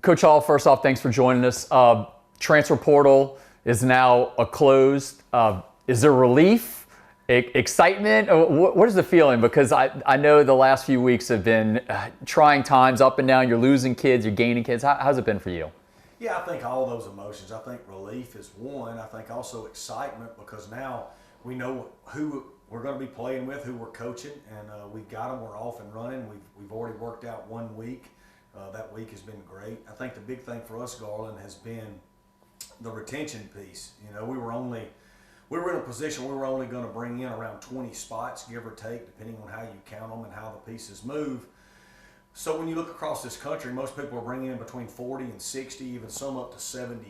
Coach Hall, first off, thanks for joining us. Transfer portal is now closed. Is there relief, excitement? What is the feeling? Because I know the last few weeks have been trying times, up and down. You're losing kids, you're gaining kids. How's it been for you? Yeah, I think all those emotions. I think relief is one. I think also excitement because now we know who we're going to be playing with, who we're coaching, and we've got them. We're off and running. We've already worked out 1 week. That week has been great. I think the big thing for us, Garland, has been the retention piece. You know, we were in a position we were only going to bring in around 20 spots, give or take, depending on how you count them and how the pieces move. So when you look across this country, most people are bringing in between 40 and 60, even some up to 70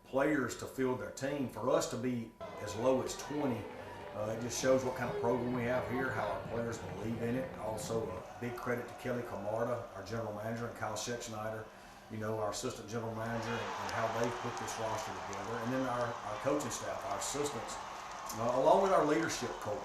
players to field their team. For us to be as low as 20, it just shows what kind of program we have here, how our players believe in it. Also, a big credit to Kelly Camarda, our general manager, and Kyle Scheckschneider, you know, our assistant general manager, and how they put this roster together. And then our coaching staff, our assistants, along with our leadership core.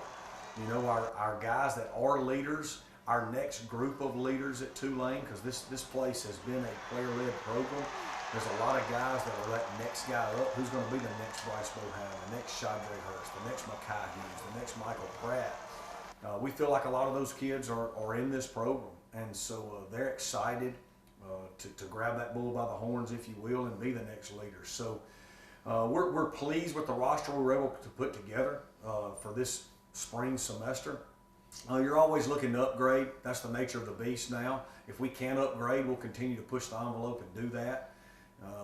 You know, our guys that are leaders, our next group of leaders at Tulane, because this place has been a player-led program. There's a lot of guys that are that next guy up. Who's going to be the next Bryce Bohan, the next Shadre Hurst, the next Makai Hughes, the next Michael Pratt? We feel like a lot of those kids are in this program, and so they're excited to grab that bull by the horns, if you will, and be the next leader. So we're pleased with the roster we were able to put together for this spring semester. You're always looking to upgrade. That's the nature of the beast now. If we can upgrade, we'll continue to push the envelope and do that.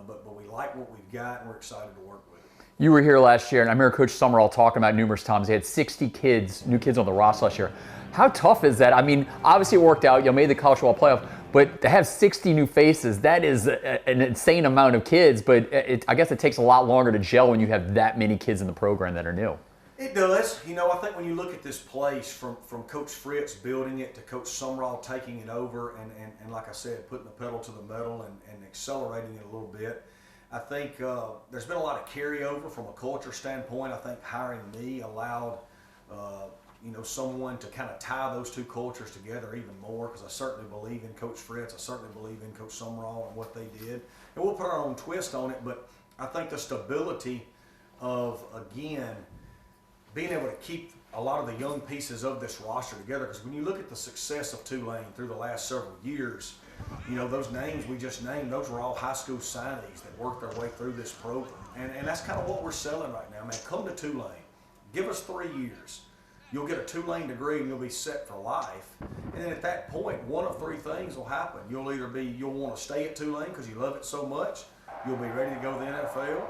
But we like what we've got, and we're excited to work with it. You were here last year, and I remember Coach Sumrall talking about numerous times. He had 60 kids, new kids on the roster last year. How tough is that? I mean, obviously it worked out. You made the college football playoff, but to have 60 new faces, that is an insane amount of kids. But I guess it takes a lot longer to gel when you have that many kids in the program that are new. It does. You know, I think when you look at this place, from Coach Fritz building it to Coach Sumrall taking it over and like I said, putting the pedal to the metal and accelerating it a little bit, I think there's been a lot of carryover from a culture standpoint. I think hiring me allowed, you know, someone to kind of tie those two cultures together even more, because I certainly believe in Coach Fritz. I certainly believe in Coach Sumrall and what they did. And we'll put our own twist on it, but I think the stability of, again, being able to keep a lot of the young pieces of this roster together, because when you look at the success of Tulane through the last several years, you know, those names we just named, those were all high school signees that worked their way through this program. And that's kind of what we're selling right now, man. Come to Tulane. Give us 3 years. You'll get a Tulane degree and you'll be set for life. And then at that point, one of 3 things will happen. You'll want to stay at Tulane because you love it so much. You'll be ready to go to the NFL,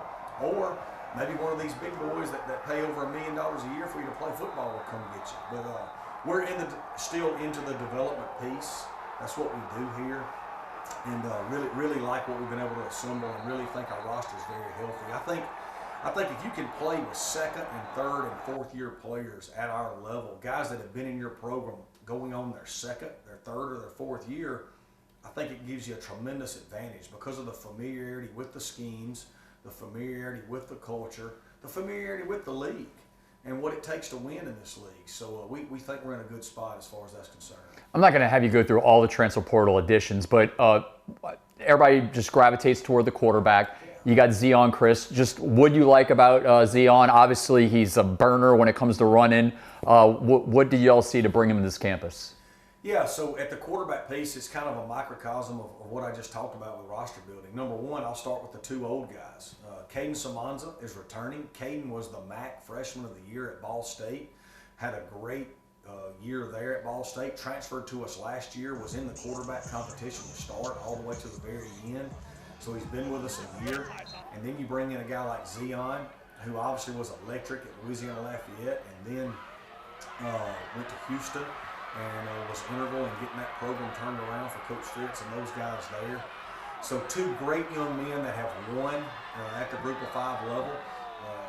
or maybe one of these big boys that pay over $1 million a year for you to play football will come get you. But we're still into the development piece. That's what we do here, and really like what we've been able to assemble, and really think our roster is very healthy. I think if you can play with second and third and fourth year players at our level, guys that have been in your program going on their second, their third, or their fourth year, I think it gives you a tremendous advantage because of the familiarity with the schemes, the familiarity with the culture, the familiarity with the league, and what it takes to win in this league. So we think we're in a good spot as far as that's concerned. I'm not going to have you go through all the transfer portal additions, but everybody just gravitates toward the quarterback. You got Zion Chris. Just what do you like about Zion? Obviously, he's a burner when it comes to running. What do y'all see to bring him to this campus? Yeah, so at the quarterback piece, it's kind of a microcosm of what I just talked about with roster building. Number one, I'll start with the 2 old guys. Caden Samanza is returning. Caden was the MAC Freshman of the Year at Ball State. Had a great year there at Ball State. Transferred to us last year, was in the quarterback competition to start all the way to the very end. So he's been with us a year. And then you bring in a guy like Zion, who obviously was electric at Louisiana Lafayette, and then went to Houston and was integral in getting that program turned around for Coach Fritz and those guys there. So 2 great young men that have won at the Group of 5 level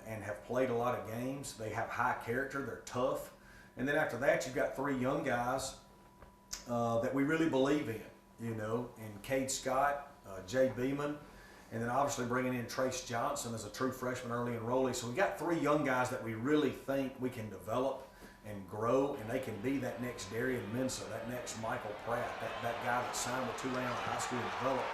and have played a lot of games. They have high character. They're tough. And then after that, you've got 3 young guys that we really believe in, you know, in Cade Scott, Jay Beeman, and then obviously bringing in Trace Johnson as a true freshman early enrollee. So we got 3 young guys that we really think we can develop and grow, and they can be that next Darian Mensah, that next Michael Pratt, that guy that signed with Tulane out of high school and developed.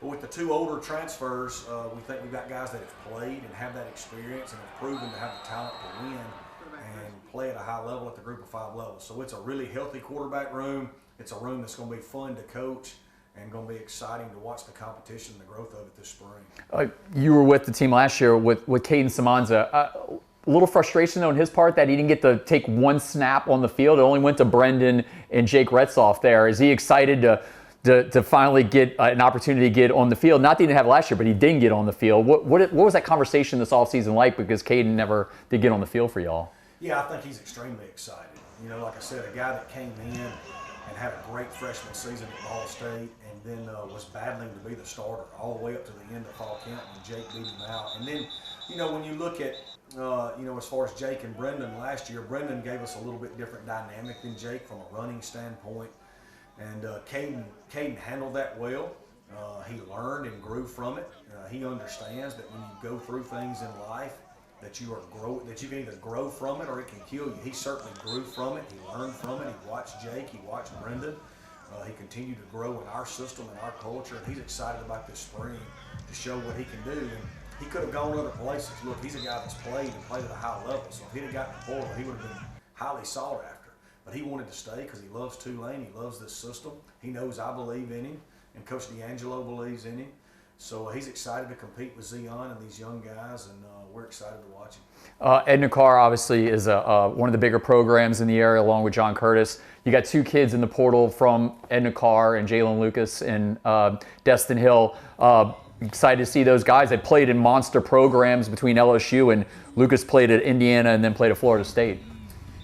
But with the 2 older transfers, we think we've got guys that have played and have that experience and have proven to have the talent to win and play at a high level at the Group of 5 level. So it's a really healthy quarterback room. It's a room that's going to be fun to coach and going to be exciting to watch the competition and the growth of it this spring. You were with the team last year with Caden Samanza. A little frustration on his part that he didn't get to take 1 snap on the field. It only went to Brendan and Jake Retzoff there. Is he excited to finally get an opportunity to get on the field? Not that he didn't have it last year, but he didn't get on the field. What was that conversation this offseason like? Because Caden never did get on the field for y'all. Yeah, I think he's extremely excited. You know, like I said, a guy that came in and had a great freshman season at Ball State and then was battling to be the starter all the way up to the end of fall camp when Jake beat him out. And then, you know, when you look at, as far as Jake and Brendan last year, Brendan gave us a little bit different dynamic than Jake from a running standpoint. And Caden handled that well. He learned and grew from it. He understands that when you go through things in life, that you can either grow from it or it can kill you. He certainly grew from it. He learned from it. He watched Jake. He watched Brendan. He continued to grow in our system and our culture. And he's excited about this spring to show what he can do. And he could have gone other places. Look, he's a guy that's played at a high level. So if he'd have gotten the portal, he would have been highly sought after. But he wanted to stay because he loves Tulane. He loves this system. He knows I believe in him, and Coach D'Angelo believes in him. So he's excited to compete with Zion and these young guys, and we're excited to watch him. Edna Carr obviously is one of the bigger programs in the area, along with John Curtis. You got 2 kids in the portal from Edna Carr and Jalen Lucas and Destin Hill. Excited to see those guys. They played in monster programs between LSU and Lucas played at Indiana and then played at Florida State.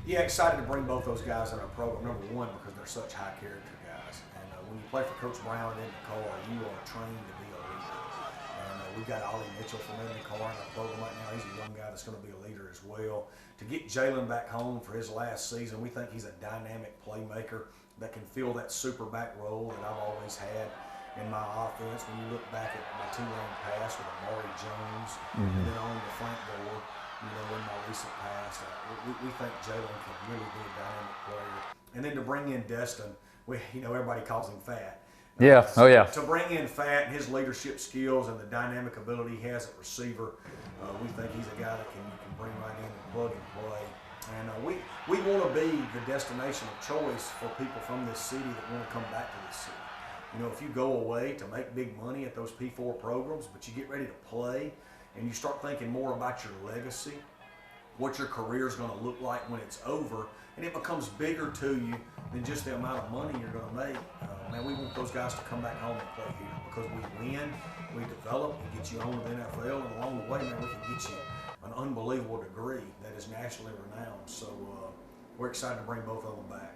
Yeah, excited to bring both those guys in our program. Number one, because they're such high character guys. And when you play for Coach Brown and Edna Carr, you are trained to be a leader. And we've got Ollie Mitchell from Edna Carr in our program right now. He's a young guy that's going to be a leader as well. To get Jalen back home for his last season, we think he's a dynamic playmaker that can fill that super back role that I've always had in my offense. When you look back at my Tulane pass with Amari Jones and then on the front door, in my recent past, we think Jalen can really be a dynamic player. And then to bring in Destin, everybody calls him Fat. Yeah, To bring in Fat and his leadership skills and the dynamic ability he has at receiver, we think he's a guy that you can bring right in and plug and play. And we want to be the destination of choice for people from this city that want to come back to this city. If you go away to make big money at those P4 programs, but you get ready to play, and you start thinking more about your legacy, what your career is going to look like when it's over, and it becomes bigger to you than just the amount of money you're going to make. Man, we want those guys to come back home and play here because we win, we develop, we get you on to the NFL, and along the way, man, we can get you an unbelievable degree that is nationally renowned. So we're excited to bring both of them back.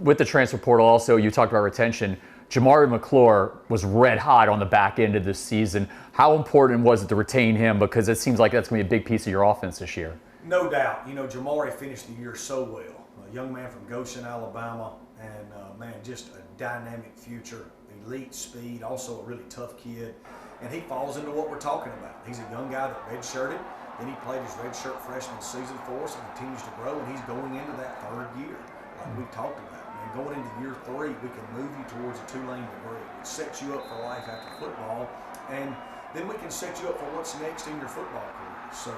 With the transfer portal also, you talked about retention. Jamari McClure was red hot on the back end of this season. How important was it to retain him? Because it seems like that's going to be a big piece of your offense this year. No doubt. Jamari finished the year so well. A young man from Goshen, Alabama, and just a dynamic future, elite speed, also a really tough kid. And he falls into what we're talking about. He's a young guy that redshirted. Then he played his redshirt freshman season for us and continues to grow, and he's going into that 3rd year, like we talked about. Going into year 3, we can move you towards a Tulane degree. It sets you up for life after football, and then we can set you up for what's next in your football career. So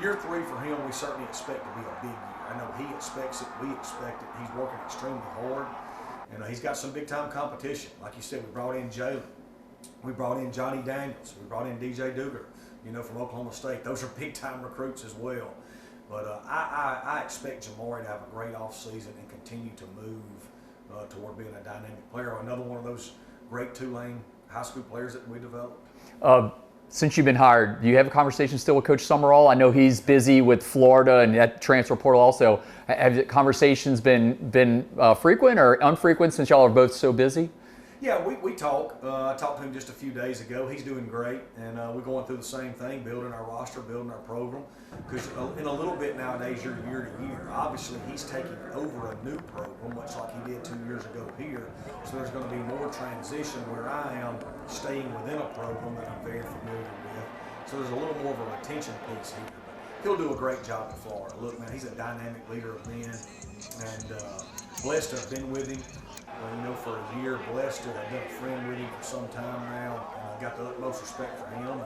year 3 for him, we certainly expect to be a big year. I know he expects it, we expect it. He's working extremely hard, and he's got some big-time competition. Like you said, we brought in Jalen. We brought in Johnny Daniels. We brought in DJ Duger, from Oklahoma State. Those are big-time recruits as well. But I expect Jamari to have a great offseason and continue to move toward being a dynamic player. Another one of those great Tulane high school players that we developed. Since you've been hired, do you have a conversation still with Coach Sumrall? I know he's busy with Florida and that transfer portal also. Have conversations been frequent or infrequent since y'all are both so busy? Yeah, we talk. I talked to him just a few days ago. He's doing great, and we're going through the same thing, building our roster, building our program. Because in a little bit nowadays, you're year to year. Obviously, he's taking over a new program, much like he did 2 years ago here. So there's going to be more transition where I am staying within a program that I'm very familiar with. So there's a little more of a retention piece here. But he'll do a great job in Florida. Look, man, he's a dynamic leader of men, and blessed to have been with him. For a year, blessed to have been a friend with him for some time now. got the utmost respect for him.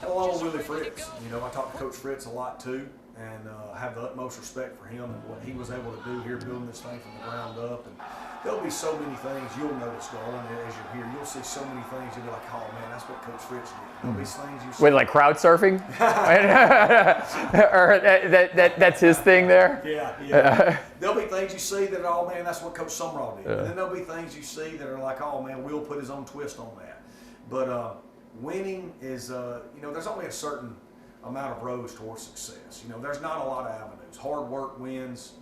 And along with Willie Fritz, you know, I talk to Coach Fritz a lot too, and have the utmost respect for him and what he was able to do here, building this thing from the ground up. And there'll be so many things you'll notice, Garland, as you're here. You'll see so many things you'll be like, oh man, that's what Coach Fritz did. There'll be things you see. Wait, like crowd surfing? Or that's his thing there? Yeah. There'll be things you see that, oh man, that's what Coach Sumrall did. And then there'll be things you see that are like, oh man, Will put his own twist on that. But winning is, you know, there's only a certain amount of roads towards success. You know, there's not a lot of avenues. Hard work wins,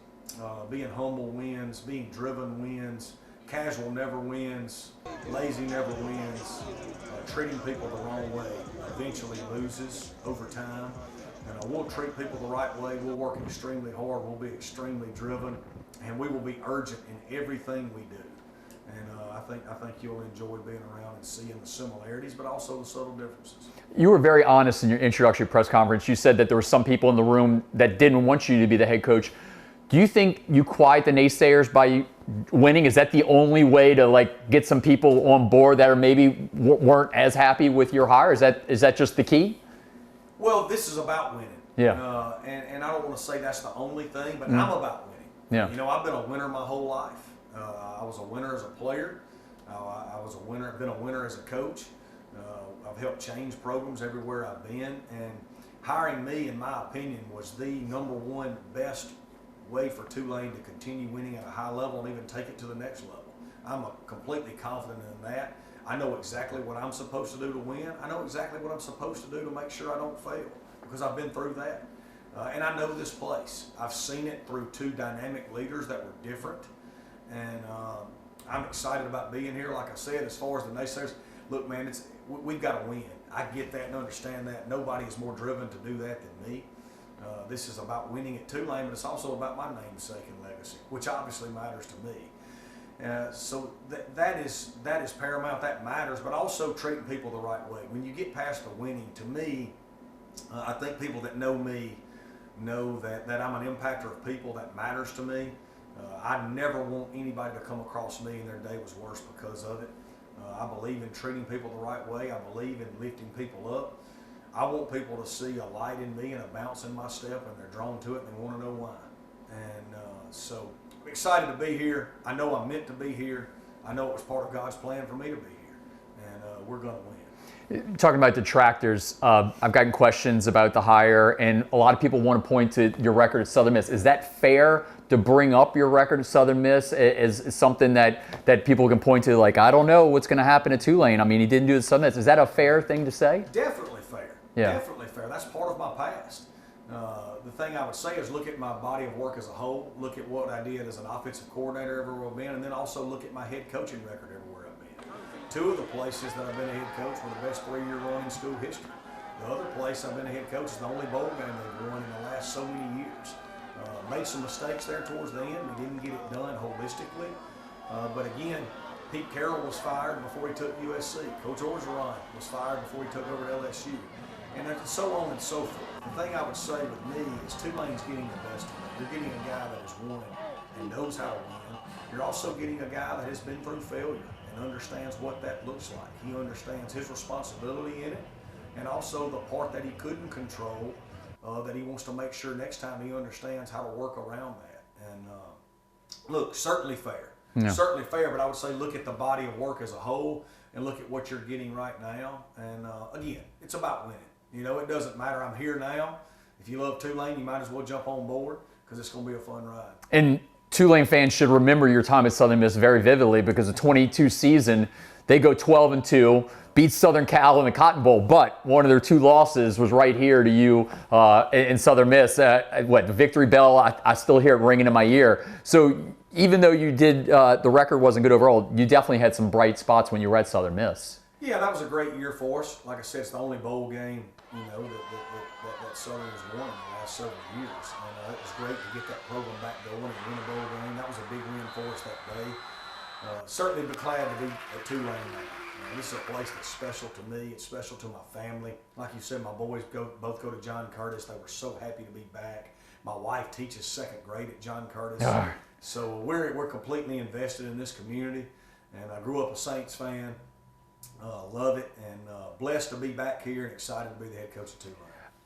being humble wins, being driven wins, casual never wins, lazy never wins, treating people the wrong way eventually loses over time. And we'll treat people the right way, we'll work extremely hard, we'll be extremely driven, and we will be urgent in everything we do. And I think you'll enjoy being around and seeing the similarities, but also the subtle differences. You were very honest in your introductory press conference. You said that there were some people in the room that didn't want you to be the head coach. Do you think you quiet the naysayers by winning? Is that the only way to like get some people on board that are maybe weren't as happy with your hire? Is that just the key? Well, this is about winning. Yeah. And I don't want to say that's the only thing, but I'm about winning. Yeah. You know, I've been a winner my whole life. I was a winner as a player. I was a winner. Been a winner as a coach. I've helped change programs everywhere I've been, and hiring me, in my opinion, was the #1 best way for Tulane to continue winning at a high level and even take it to the next level. I'm completely confident in that. I know exactly what I'm supposed to do to win. I know exactly what I'm supposed to do to make sure I don't fail, because I've been through that. And I know this place. I've seen it through 2 dynamic leaders that were different. And I'm excited about being here. Like I said, as far as the naysayers, look, man, we've got to win. I get that and understand that. Nobody is more driven to do that than me. This is about winning at Tulane, but it's also about my namesake and legacy, which obviously matters to me. So that is paramount. That matters, but also treating people the right way. When you get past the winning, to me, I think people that know me know that I'm an impactor of people. That matters to me. I never want anybody to come across me and their day was worse because of it. I believe in treating people the right way. I believe in lifting people up. I want people to see a light in me and a bounce in my step, and they're drawn to it and they want to know why. And so I'm excited to be here. I know I'm meant to be here. I know it was part of God's plan for me to be here, and we're going to win. Talking about detractors, I've gotten questions about the hire, and a lot of people want to point to your record at Southern Miss. Is that fair to bring up your record at Southern Miss as something that people can point to, like, I don't know what's going to happen at Tulane? I mean, he didn't do it at Southern Miss. Is that a fair thing to say? Definitely fair. Yeah. Definitely fair. That's part of my past. The thing I would say is look at my body of work as a whole, look at what I did as an offensive coordinator everywhere I've been, and then also look at my head coaching record everywhere I've been. 2 of the places that I've been a head coach were the best 3-year run in school history. The other place I've been a head coach is the only bowl game they've won in the last so many years. Made some mistakes there towards the end. We didn't get it done holistically. But again, Pete Carroll was fired before he took USC. Coach Orgeron was fired before he took over LSU. And so on and so forth. The thing I would say with me is Tulane's getting the best of me. You're getting a guy that has won and knows how to win. You're also getting a guy that has been through failure and understands what that looks like. He understands his responsibility in it, and also the part that he couldn't control, that he wants to make sure next time he understands how to work around that. And look, certainly fair. Yeah. Certainly fair, but I would say look at the body of work as a whole and look at what you're getting right now. And again, it's about winning. You know, it doesn't matter. I'm here now. If you love Tulane, you might as well jump on board because it's going to be a fun ride. And Tulane fans should remember your time at Southern Miss very vividly, because the 22 season, they go 12-2, beat Southern Cal in the Cotton Bowl, but one of their 2 losses was right here to you in Southern Miss. The victory bell, I still hear it ringing in my ear. So even though you did, the record wasn't good overall, you definitely had some bright spots when you were at Southern Miss. Yeah, that was a great year for us. Like I said, it's the only bowl game, you know, that Southern has won in the last several years. And it was great to get that program back going and win a bowl game. That was a big win for us that day. Certainly be glad to be at Tulane now. This is a place that's special to me. It's special to my family. Like you said, my boys both go to John Curtis. They were so happy to be back. My wife teaches 2nd grade at John Curtis. So we're completely invested in this community. And I grew up a Saints fan. Love it, and blessed to be back here and excited to be the head coach of Tulane.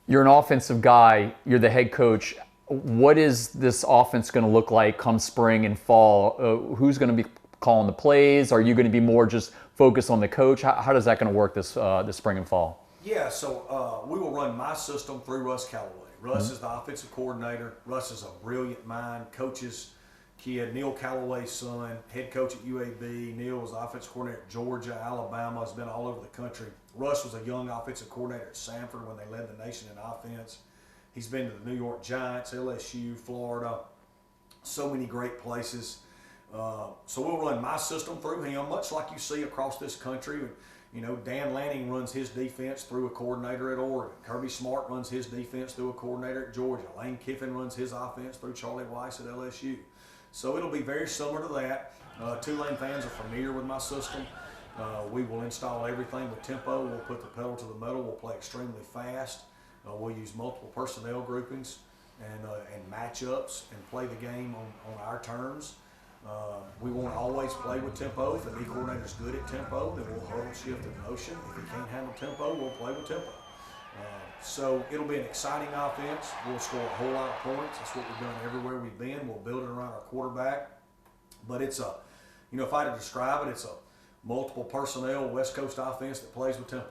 You're an offensive guy. You're the head coach. What is this offense going to look like come spring and fall? Who's going to be calling the plays? Are you going to be more just focused on the coach? How does that going to work this spring and fall? Yeah, so we will run my system through Russ Callaway. Russ is the offensive coordinator. Russ is a brilliant mind, coaches kid, Neil Callaway's son, head coach at UAB. Neil was the offensive coordinator at Georgia, Alabama, has been all over the country. Russ was a young offensive coordinator at Samford when they led the nation in offense. He's been to the New York Giants, LSU, Florida, so many great places. So we'll run my system through him, much like you see across this country. You know, Dan Lanning runs his defense through a coordinator at Oregon. Kirby Smart runs his defense through a coordinator at Georgia. Lane Kiffin runs his offense through Charlie Weiss at LSU. So it'll be very similar to that. Tulane fans are familiar with my system. We will install everything with tempo. We'll put the pedal to the metal. We'll play extremely fast. We'll use multiple personnel groupings and matchups and play the game on our terms. We won't always play with tempo. If the D coordinator's good at tempo, then we'll huddle, shift, and motion. If he can't handle tempo, we'll play with tempo. So it'll be an exciting offense. We'll score a whole lot of points. That's what we've done everywhere we've been. We'll build it around our quarterback. But it's a, you know, if I had to describe it, it's a multiple personnel West Coast offense that plays with tempo.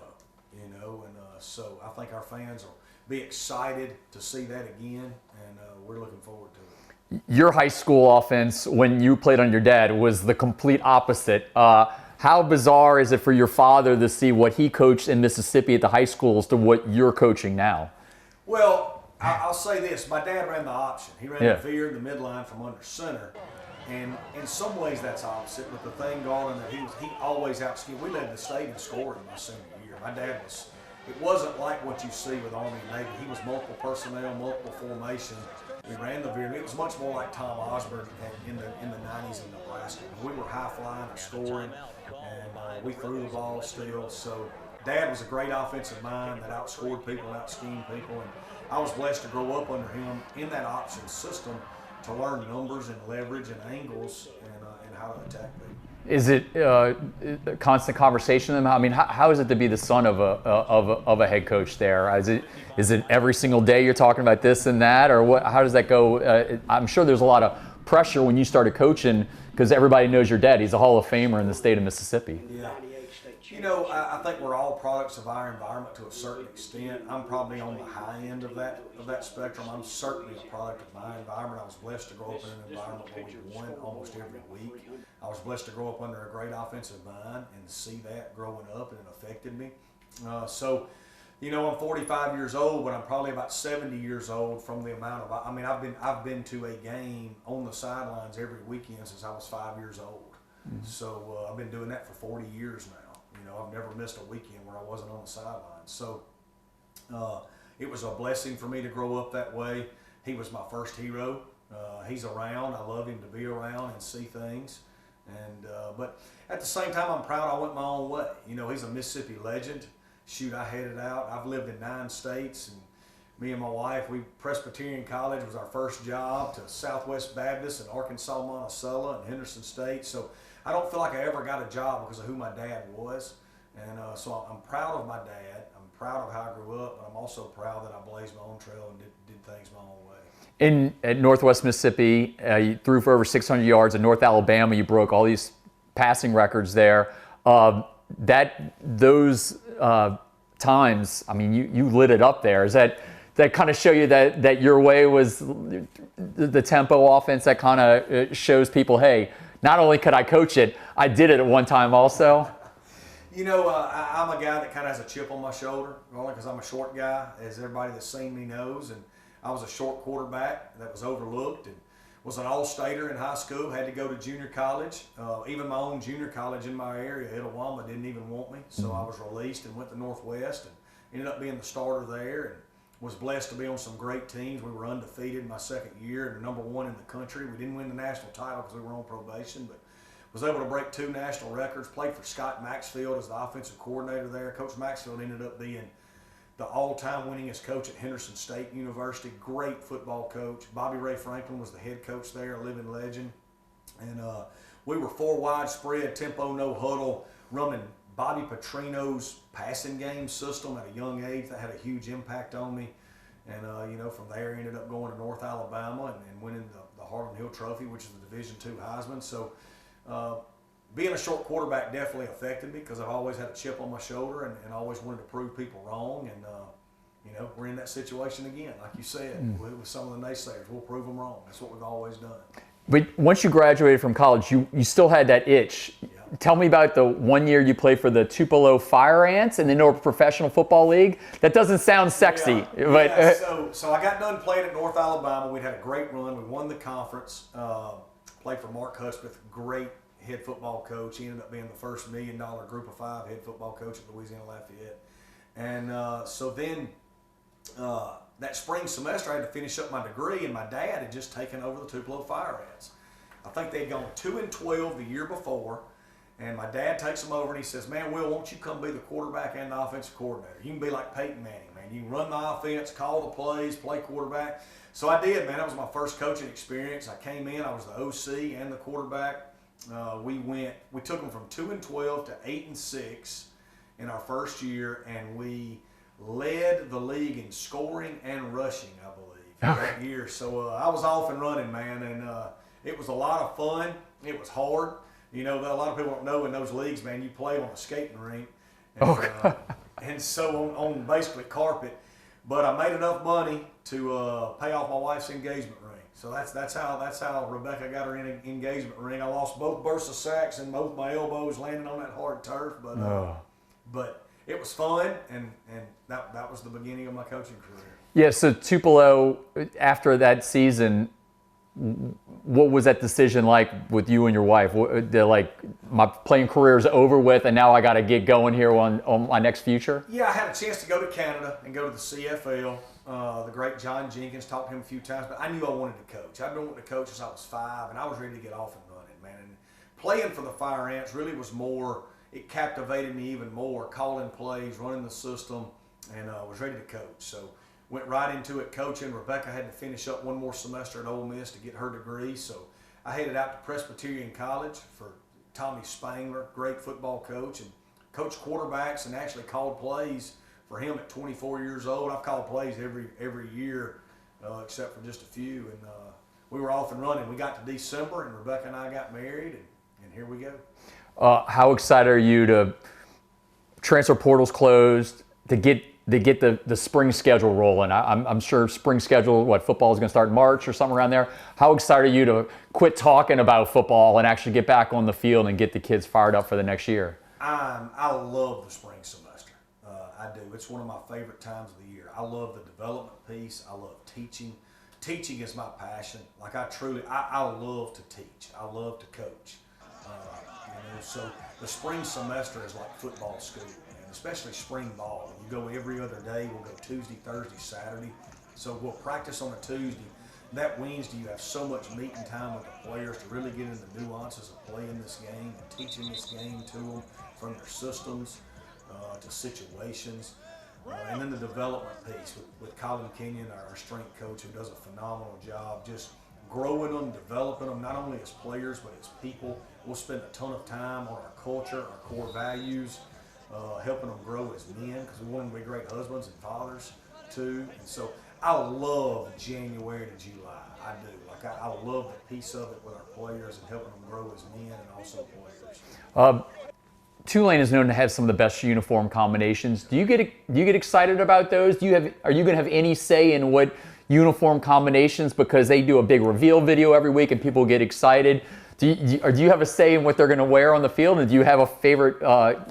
You know, and so I think our fans will be excited to see that again, and we're looking forward to it. Your high school offense, when you played on your dad, was the complete opposite. How bizarre is it for your father to see what he coached in Mississippi at the high schools to what you're coaching now? Well, I'll say this. My dad ran the option. He ran the veer, the midline from under center. And in some ways that's opposite. But the thing, Garland, that he always out-schemed. We led the state in scoring my senior year. My dad was, it wasn't like what you see with Army and Navy. He was multiple personnel, multiple formation. We ran the veer. It was much more like Tom Osborne in the 90s in Nebraska. We were high-flying and scoring, and we threw the ball still. So Dad was a great offensive mind that outscored people, out-schemed people, and I was blessed to grow up under him in that option system to learn numbers and leverage and angles and how to attack people. Is it a constant conversation with them? I mean, how is it to be the son of a head coach there? Is it every single day you're talking about this and that, or what? How does that go? I'm sure there's a lot of pressure when you started coaching because everybody knows your dad. He's a Hall of Famer in the state of Mississippi. Yeah. You know, I think we're all products of our environment to a certain extent. I'm probably on the high end of that spectrum. I'm certainly a product of my environment. I was blessed to grow up in an environment where we won almost every week. I was blessed to grow up under a great offensive mind and see that growing up, and it affected me. So, you know, I'm 45 years old, but I'm probably about 70 years old from the amount of. I mean, I've been to a game on the sidelines every weekend since I was 5 years old. Mm-hmm. So I've been doing that for 40 years now. You know, I've never missed a weekend where I wasn't on the sidelines. So it was a blessing for me to grow up that way. He was my first hero. He's around. I love him to be around and see things. And but at the same time, I'm proud I went my own way. You know, he's a Mississippi legend. Shoot, I headed out. I've lived in 9 states, and me and my wife, Presbyterian College was our first job, to Southwest Baptist in Arkansas, Monticello, and Henderson State. So I don't feel like I ever got a job because of who my dad was. And so I'm proud of my dad. I'm proud of how I grew up, but I'm also proud that I blazed my own trail and did things my own way. At Northwest Mississippi, you threw for over 600 yards. In North Alabama, you broke all these passing records there. Those times, I mean, you lit it up there. Is that kind of show you that your way was the tempo offense that kind of shows people, hey, not only could I coach it, I did it at one time also? You know, I'm a guy that kind of has a chip on my shoulder, only because I'm a short guy, as everybody that's seen me knows. And I was a short quarterback that was overlooked and was an all-stater in high school, had to go to junior college. Even my own junior college in my area, Itawamba, didn't even want me. So I was released and went to Northwest and ended up being the starter there, and was blessed to be on some great teams. We were undefeated my second year and #1 in the country. We didn't win the national title because we were on probation, but was able to break 2 national records. Played for Scott Maxfield as the offensive coordinator there. Coach Maxfield ended up being the all-time winningest coach at Henderson State University. Great football coach. Bobby Ray Franklin was the head coach there, a living legend. And we were 4 wide spread, tempo, no huddle, running Bobby Petrino's passing game system at a young age, that had a huge impact on me. And, from there, ended up going to North Alabama and winning the Harlan Hill Trophy, which is the Division II Heisman. So being a short quarterback definitely affected me because I've always had a chip on my shoulder and always wanted to prove people wrong. And, we're in that situation again, like you said, with some of the naysayers. We'll prove them wrong. That's what we've always done. But once you graduated from college, you still had that itch. Yeah. Tell me about the 1 year you played for the Tupelo Fire Ants in the North Professional Football League. That doesn't sound sexy. Yeah. But So I got done playing at North Alabama. We'd had a great run. We won the conference. Played for Mark Hudspeth, great head football coach. He ended up being the first $1 million Group of 5 head football coach at Louisiana Lafayette. And so then that spring semester, I had to finish up my degree, and my dad had just taken over the Tupelo Fire Ants. I think they'd gone 2-12 the year before, and my dad takes them over and he says, "Man, Will, won't you come be the quarterback and the offensive coordinator? You can be like Peyton Manning, man. You can run the offense, call the plays, play quarterback." So I did, man. That was my first coaching experience. I came in, I was the OC and the quarterback. We took them from 2-12 to 8-6 in our first year, and we led the league in scoring and rushing, I believe, that year. So I was off and running, man, and it was a lot of fun. It was hard. A lot of people don't know in those leagues, man, you play on a skating rink, and, and so on basically carpet. But I made enough money to pay off my wife's engagement ring. So that's how Rebecca got her engagement ring. I lost both bursa sacks and both my elbows landing on that hard turf, but it was fun, and that was the beginning of my coaching career. Yeah, so Tupelo, after that season, what was that decision like with you and your wife? They're like, my playing career is over with, and now I got to get going here on my next future? Yeah, I had a chance to go to Canada and go to the CFL. The great John Jenkins, talked to him a few times, but I knew I wanted to coach. I've been wanting to coach since I was 5, and I was ready to get off and running, man. And playing for the Fire Ants really was more, it captivated me even more, calling plays, running the system, and was ready to coach. So went right into it coaching. Rebecca had to finish up one more semester at Ole Miss to get her degree. So I headed out to Presbyterian College for Tommy Spangler, great football coach, and coached quarterbacks and actually called plays for him at 24 years old. I've called plays every year except for just a few. And we were off and running. We got to December, and Rebecca and I got married, and here we go. How excited are you to transfer portals closed, to get the spring schedule rolling? I'm sure spring schedule, football is going to start in March or something around there. How excited are you to quit talking about football and actually get back on the field and get the kids fired up for the next year? I love the spring semester. I do. It's one of my favorite times of the year. I love the development piece. I love teaching. Teaching is my passion. Like I love to teach. I love to coach. So the spring semester is like football school, and especially spring ball. You go every other day. We'll go Tuesday, Thursday, Saturday. So we'll practice on a Tuesday. That Wednesday, you have so much meeting time with the players to really get into the nuances of playing this game and teaching this game to them, from their systems to situations. And then the development piece with Colin Kenyon, our strength coach, who does a phenomenal job just growing them, developing them, not only as players, but as people. We'll spend a ton of time on our culture, our core values, helping them grow as men, because we want them to be great husbands and fathers too. And so I love January to July. I do. I love the piece of it with our players and helping them grow as men and also players. Tulane is known to have some of the best uniform combinations. Do you get excited about those? Are you going to have any say in what uniform combinations, because they do a big reveal video every week and people get excited? Do you have a say in what they're going to wear on the field, and do you have a favorite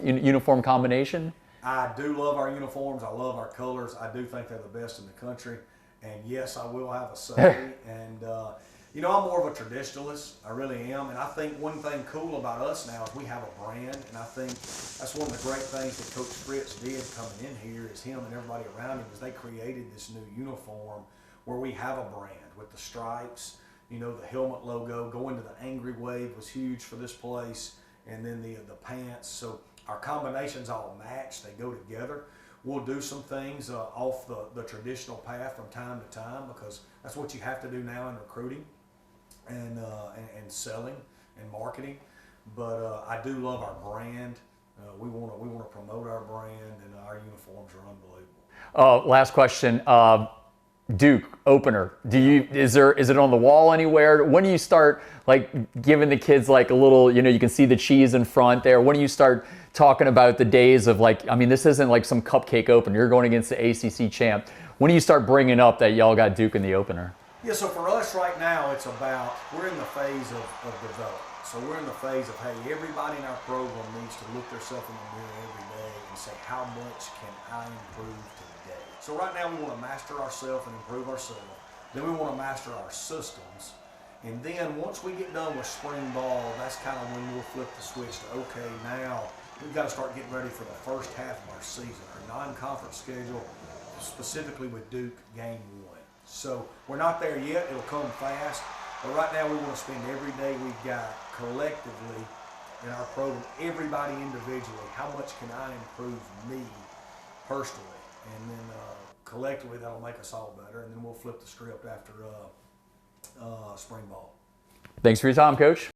uniform combination? I do love our uniforms. I love our colors. I do think they're the best in the country. And yes, I will have a say. And I'm more of a traditionalist. I really am. And I think one thing cool about us now is we have a brand. And I think that's one of the great things that Coach Fritz did coming in here, is him and everybody around him, is they created this new uniform where we have a brand with the stripes, the helmet logo. Going to the Angry Wave was huge for this place, and then the pants. So our combinations all match. They go together. We'll do some things off the traditional path from time to time, because that's what you have to do now in recruiting and selling and marketing. But I do love our brand. We want to promote our brand, and our uniforms are unbelievable. Last question. Duke opener. Is it on the wall anywhere? When do you start like giving the kids like a little, you can see the cheese in front there. When do you start talking about the days of like, I mean, this isn't like some cupcake opener. You're going against the ACC champ. When do you start bringing up that y'all got Duke in the opener? Yeah, so for us right now, it's about, we're in the phase of development. So we're in the phase of, hey, everybody in our program needs to look themselves in the mirror every day and say, how much can I improve today? So right now we want to master ourselves and improve ourselves. Then we want to master our systems. And then once we get done with spring ball, that's kind of when we'll flip the switch to, okay, now we've got to start getting ready for the first half of our season, our non-conference schedule, specifically with Duke game 1. So we're not there yet. It'll come fast. But right now we want to spend every day we've got collectively in our program, everybody individually, how much can I improve me personally? And then collectively that'll make us all better. And then we'll flip the script after spring ball. Thanks for your time, Coach.